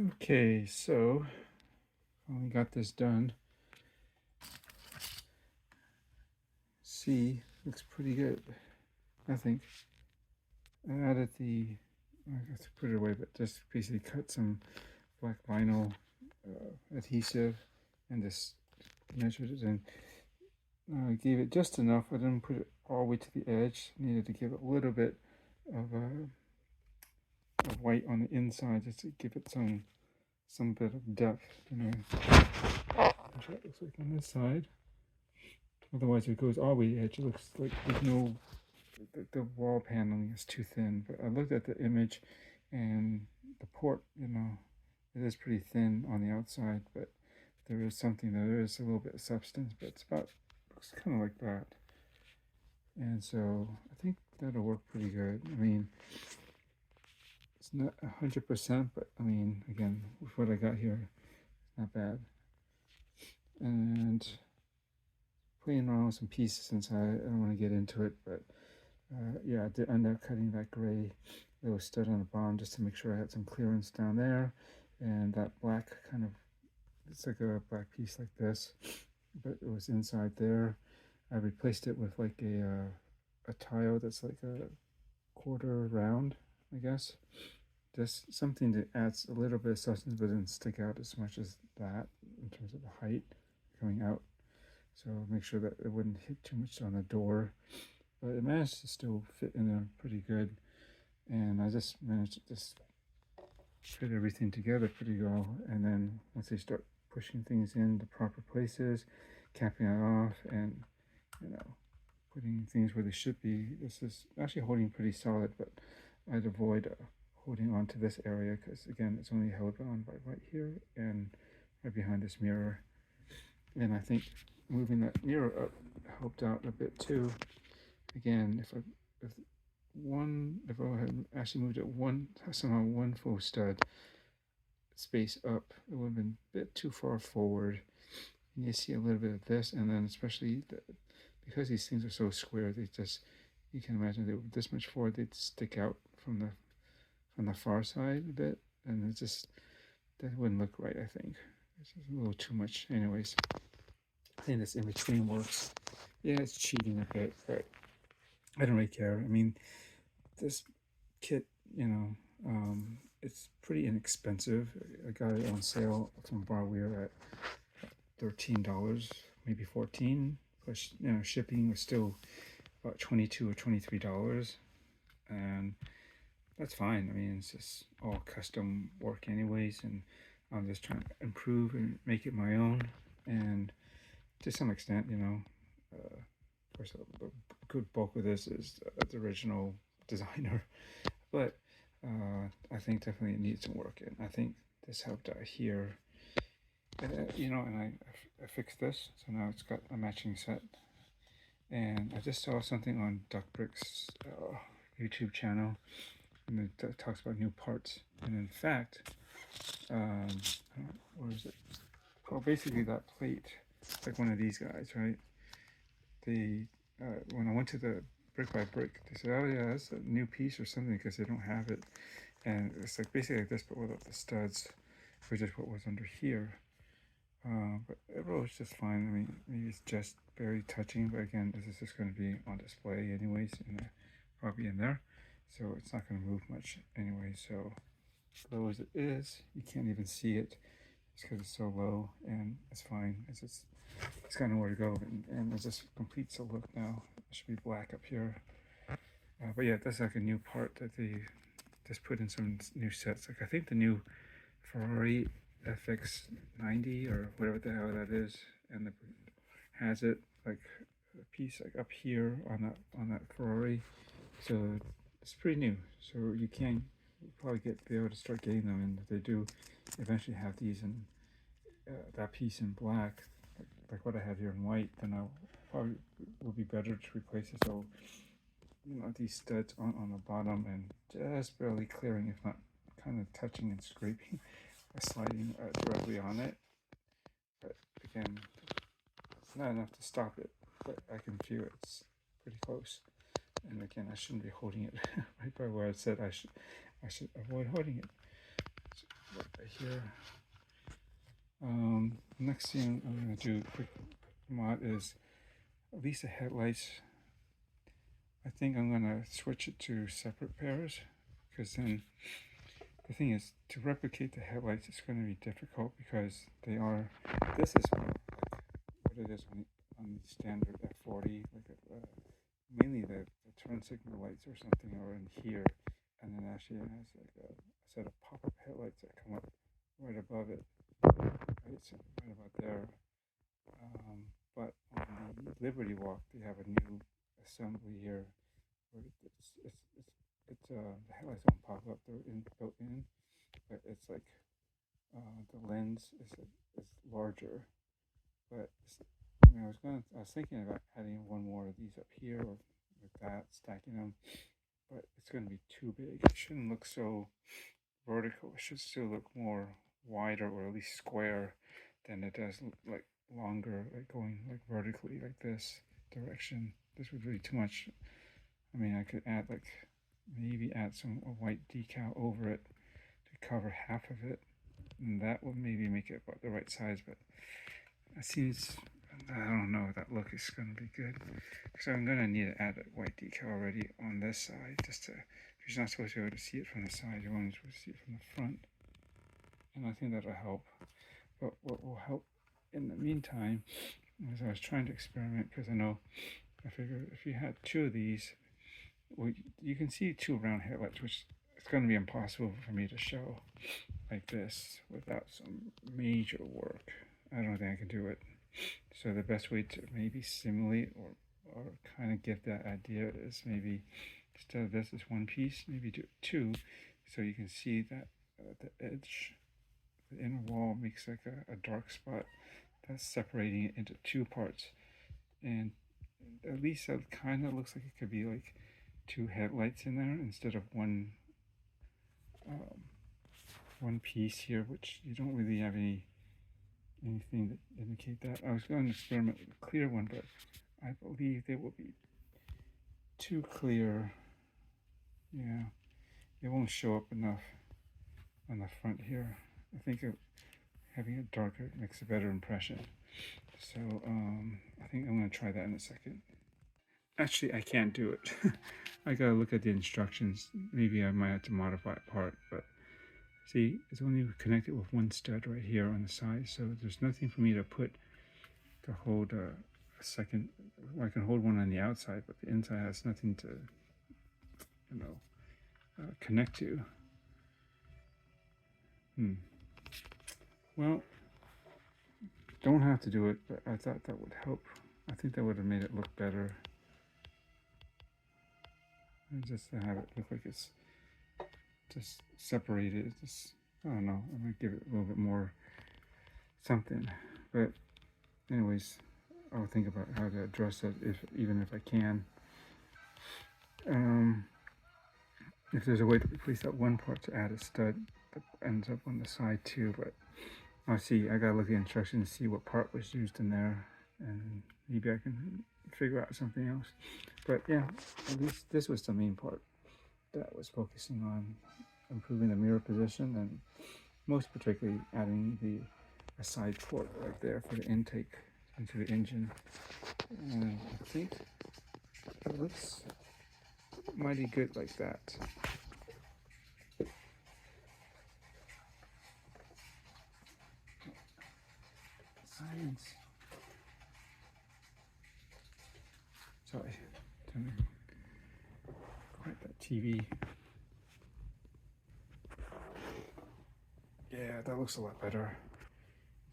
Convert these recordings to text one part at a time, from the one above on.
Okay, so finally got this done. C looks pretty good, I think. I added I have to put it away, but just basically cut some black vinyl adhesive and just measured it and gave it just enough. I didn't put it all the way to the edge. Needed to give it a little bit of white on the inside just to give it some bit of depth. That's what it looks like on this side. Otherwise, if it goes all the way to the edge, it looks like there's no the wall paneling is too thin. But I looked at the image, and the port, it is pretty thin on the outside, but there is something there is a little bit of substance, but looks kind of like that. And so I think that'll work pretty good. I mean, it's not 100%, but I mean, again, with what I got here, it's not bad. And playing around with some pieces since I don't want to get into it, but yeah, I did end up cutting that gray little stud on the bottom just to make sure I had some clearance down there, and that black kind of, it's like a black piece like this, but it was inside there. I replaced it with like a tile that's like a quarter round, I guess. Just something that adds a little bit of substance but doesn't stick out as much as that in terms of the height coming out. So make sure that it wouldn't hit too much on the door. But it managed to still fit in there pretty good. And I just managed to just fit everything together pretty well. And then once they start pushing things in the proper places, capping it off, and putting things where they should be, this is actually holding pretty solid, but I'd avoid holding on to this area because again, it's only held on by right here and right behind this mirror. And I think moving that mirror up helped out a bit too. Again, if I had actually moved it somehow one full stud space up, it would have been a bit too far forward. And you see a little bit of this, and then especially because these things are so square, you can imagine they were this much forward, they'd stick out from the far side a bit, and that wouldn't look right. I think it's a little too much. Anyways, I think this in between works. Yeah, it's cheating a bit, but I don't really care. I mean, this kit, it's pretty inexpensive. I got it on sale from Barwear at $13, maybe 14. Plus, shipping was still about $22 or $23, and that's fine. I mean, it's just all custom work anyways, and I'm just trying to improve and make it my own. And to some extent, of course, a good bulk of this is the original designer, but I think definitely it needs some work. And I think this helped out here. And I fixed this, so now it's got a matching set. And I just saw something on Duckbrick's YouTube channel, and it talks about new parts. And in fact, where is it? Well, basically that plate, like one of these guys, right? When I went to the Brick by Brick, they said, "Oh yeah, that's a new piece or something," because they don't have it, and it's like basically like this, but without the studs, which is what was under here. But it rolls just fine. I mean, maybe it's just barely touching, but again, this is just going to be on display anyways, probably in there, so it's not going to move much anyway. So low as it is, you can't even see it. It's because it's so low, and it's fine. It's kind of where to go, and it just completes the look now. It should be black up here. But yeah, that's like a new part that they just put in some new sets. Like I think the new Ferrari FX90 or whatever the hell that is, and has it like a piece like up here on that Ferrari. So it's pretty new. So you can probably be able to start getting them, and if they do eventually have these in that piece in black, like what I have here in white, then I probably will be better to replace it. So these studs on the bottom and just barely clearing, if not kind of touching and scraping or sliding directly on it. But again, it's not enough to stop it, but I can feel it's pretty close. And again, I shouldn't be holding it right by where I said I should avoid holding it. So, but here. Next thing I'm going to do quick mod is at least the headlights. I think I'm going to switch it to separate pairs, because then the thing is, to replicate the headlights it's going to be difficult, because they are, this is like what it is on the standard F40, like mainly the turn signal lights or something are in here, and then actually it has like a set of pop-up headlights that come up right above it, right, so right about there. But on the Liberty Walk they have a new assembly here where the headlights don't pop up, they're built in, but it's like the lens is larger. But I mean, I was thinking about adding one more of these up here, or with that, stacking them, but it's going to be too big. It shouldn't look so vertical. It should still look more wider, or at least square, than it does like longer, like going like vertically like this direction. This would be too much. I mean, I could add like maybe add some white decal over it to cover half of it, and that would maybe make it about the right size. But it seems, I don't know if that look is going to be good, because I'm going to need to add a white decal already on this side, just to, because you're not supposed to be able to see it from the side, you're only supposed to see it from the front, and I think that'll help. But what will help in the meantime is I was trying to experiment, because I figured if you had two of these, well, you can see two round headlights, which it's going to be impossible for me to show like this without some major work. I don't think I can do it. So the best way to maybe simulate or kind of get that idea is maybe instead of this as one piece, maybe do two, so you can see that the edge, the inner wall makes like a dark spot that's separating it into two parts, and at least that kind of looks like it could be like two headlights in there instead of one piece here, which you don't really have anything that indicate that. I was going to experiment with a clear one, but I believe they will be too clear. Yeah, it won't show up enough on the front here. I think having it darker makes a better impression. So I think I'm going to try that in a second. Actually, I can't do it. I gotta look at the instructions. Maybe I might have to modify a part, but see, it's only connected with one stud right here on the side, so there's nothing for me to put to hold a second. Well, I can hold one on the outside, but the inside has nothing to, connect to. Well, don't have to do it, but I thought that would help. I think that would have made it look better. And just to have it look like it's just separated. Just, I don't know, I'm gonna give it a little bit more something. But anyways, I'll think about how to address it, even if I can. If there's a way to replace that one part to add a stud that ends up on the side too, but I'll see. I gotta look at the instructions, see what part was used in there, and maybe I can figure out something else. But yeah, at least this was the main part that was focusing on improving the mirror position, and most particularly adding a side port right there for the intake into the engine. And I think it looks mighty good like that. Science. Sorry, turn quite that TV. Yeah, that looks a lot better.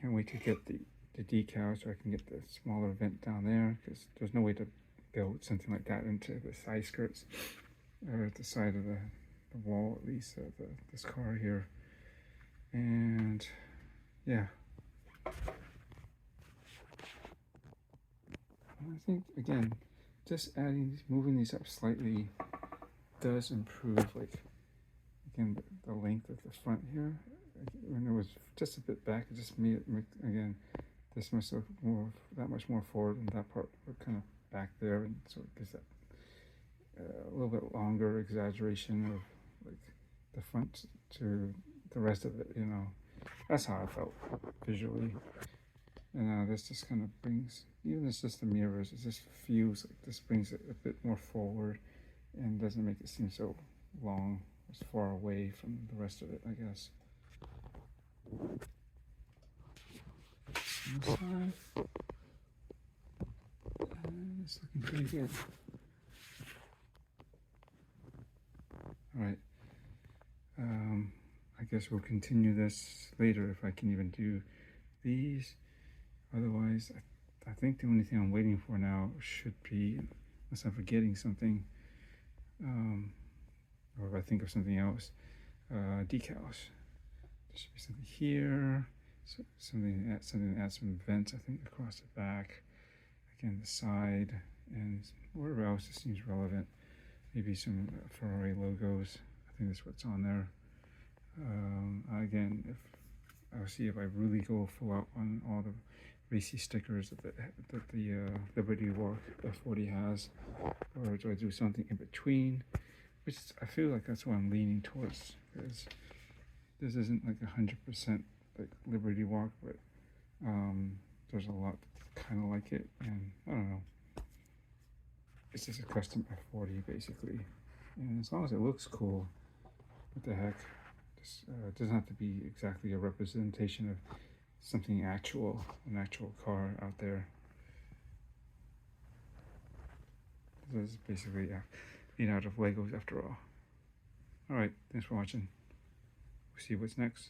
Can't wait to get the decal so I can get the smaller vent down there, because there's no way to build something like that into the side skirts, or at the side of the wall, at least of this car here. And yeah, I think again, just moving these up slightly does improve, like, again, the length of the front here. When it was just a bit back, it just made it, again, this must look that much more forward, and that part were kind of back there, and so it gives that a little bit longer exaggeration of like the front to the rest of it, That's how I felt visually. And this just kind of brings, even it's just the mirrors, it just feels like this brings it a bit more forward and doesn't make it seem so long. It's far away from the rest of it, I guess. This side. It's looking pretty good. Alright. I guess we'll continue this later if I can even do these. Otherwise, I think the only thing I'm waiting for now should be, unless I'm forgetting something, or if I think of something else, decals. There should be something here, so something that adds some vents, I think, across the back, again the side, and wherever else it seems relevant. Maybe some Ferrari logos. I think that's what's on there. Again, I'll see if I really go full out on all the racy stickers that the Liberty Walk F40 has, or do I do something in between? Which I feel like that's what I'm leaning towards, because this isn't like 100% like Liberty Walk, but there's a lot kind of like it, and I don't know. It's just a custom F40 basically, and as long as it looks cool, what the heck? It doesn't have to be exactly a representation of something actual, an actual car out there. This is basically made out of Legos after all. Alright, thanks for watching. We'll see what's next.